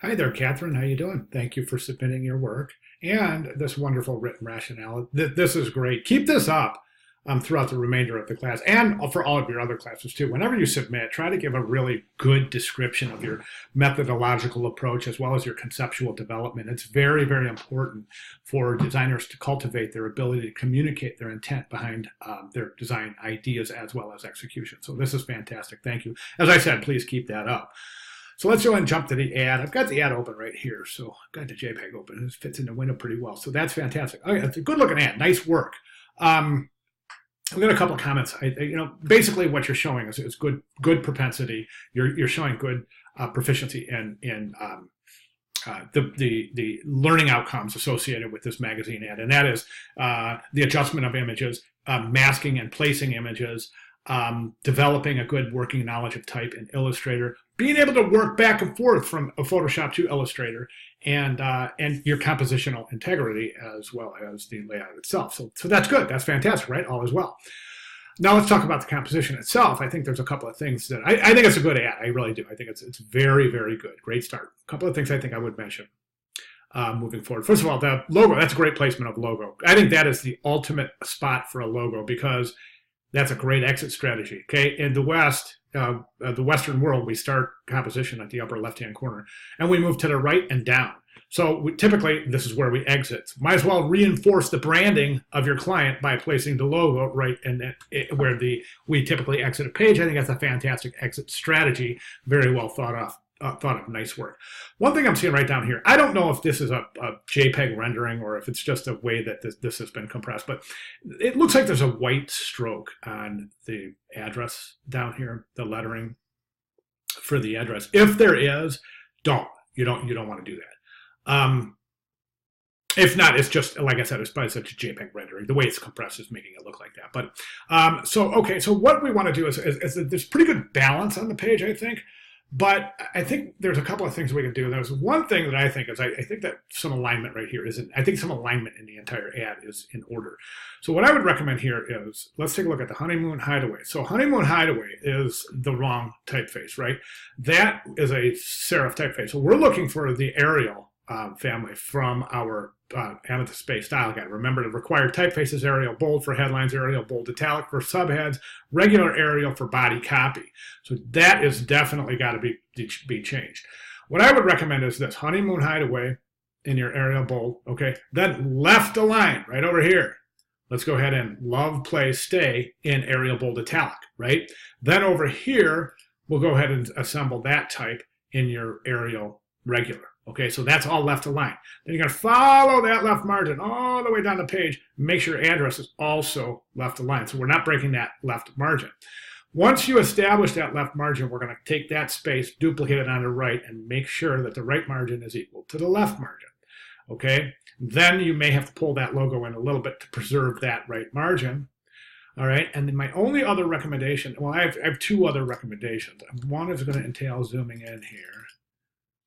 Hi there, Catherine. How you doing? Thank you for submitting your work and this wonderful written rationale. This is great. Keep this up throughout the remainder of the class and for all of your other classes too. Whenever you submit, try to give a really good description of your methodological approach as well as your conceptual development. It's very, very important for designers to cultivate their ability to communicate their intent behind their design ideas as well as execution. So this is fantastic. Thank you. As I said, please keep that up. So let's go ahead and jump to the ad. I've got the ad open right here. So I've got the JPEG open. It fits in the window pretty well. So that's fantastic. Okay, it's a good looking ad. Nice work. I've got a couple of comments. Basically what you're showing is good propensity. You're showing good proficiency in the learning outcomes associated with this magazine ad, and that is the adjustment of images, masking and placing images, developing a good working knowledge of type in Illustrator, being able to work back and forth from a Photoshop to Illustrator, and your compositional integrity as well as the layout itself. So that's good. That's fantastic, right? All is well. Now let's talk about the composition itself. I think there's a couple of things that I think it's a good ad. I really do. I think it's very, very good. Great start. A couple of things I think I would mention moving forward. First of all, the logo. That's a great placement of logo. I think that is the ultimate spot for a logo because that's a great exit strategy. Okay, in the West, the Western world, we start composition at the upper left-hand corner, and we move to the right and down. So typically, this is where we exit. Might as well reinforce the branding of your client by placing the logo right in where we typically exit a page. I think that's a fantastic exit strategy. Very well thought of. Nice work. One thing I'm seeing right down here, I don't know if this is a JPEG rendering or if it's just a way that this has been compressed, but it looks like there's a white stroke on the address down here, the lettering for the address. If there is, you don't want to do that. If not, it's just, like I said, it's probably such a JPEG rendering. The way it's compressed is making it look like that. But so what we want to do is there's pretty good balance on the page, I think. But I think there's a couple of things we can do. There's one thing that I think is I think that some alignment right here isn't. I think some alignment in the entire ad is in order. So what I would recommend here is let's take a look at the Honeymoon Hideaway. So Honeymoon Hideaway is the wrong typeface, right? That is a serif typeface. So we're looking for the Arial family from our Amethyst Bay style guide. Remember, the required typeface is Arial Bold for headlines, Arial Bold Italic for subheads, regular Arial for body copy. So that is definitely got to be changed. What I would recommend is this: Honeymoon Hideaway in your Arial Bold. Okay, then left align right over here. Let's go ahead and love, play, stay in Arial Bold Italic, right? Then over here, we'll go ahead and assemble that type in your Arial Regular. Okay, so that's all left aligned. Then you're going to follow that left margin all the way down the page. Make sure your address is also left aligned. So we're not breaking that left margin. Once you establish that left margin, we're going to take that space, duplicate it on the right, and make sure that the right margin is equal to the left margin. Okay, then you may have to pull that logo in a little bit to preserve that right margin. All right, and then my only other recommendation, well, I have two other recommendations. One is going to entail zooming in here.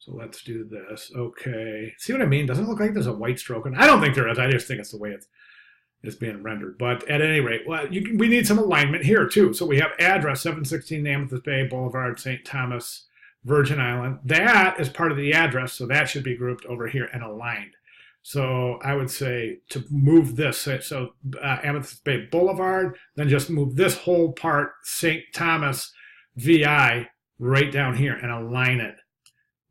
So let's do this. Okay. See what I mean? Doesn't it look like there's a white stroke? And I don't think there is. I just think it's the way it's being rendered. But at any rate, well, we need some alignment here too. So we have address 716 Amethyst Bay Boulevard, St. Thomas, Virgin Island. That is part of the address, so that should be grouped over here and aligned. So I would say to move this, so Amethyst Bay Boulevard, then just move this whole part, St. Thomas, VI, right down here and align it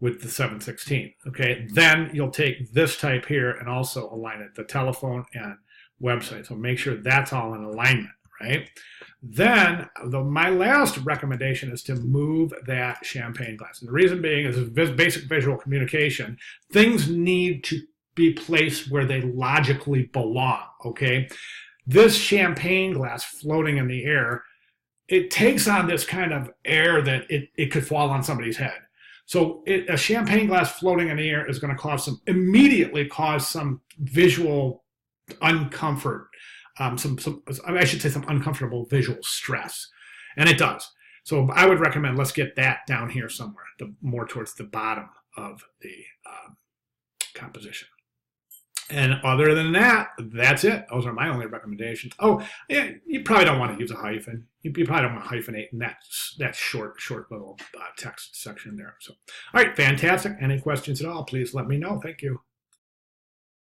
with the 716, okay? Then you'll take this type here and also align it, the telephone and website. So make sure that's all in alignment, right? Then my last recommendation is to move that champagne glass. And the reason being is basic visual communication. Things need to be placed where they logically belong, okay? This champagne glass floating in the air, it takes on this kind of air that it could fall on somebody's head. So a champagne glass floating in the air is going to immediately cause some visual uncomfort, I should say some uncomfortable visual stress. And it does. So I would recommend let's get that down here somewhere, more towards the bottom of the composition. And other than that, that's it. Those are my only recommendations. Oh, yeah, you probably don't want to use a hyphen. You probably don't want to hyphenate in that short little text section there. So, all right, fantastic. Any questions at all, please let me know. Thank you.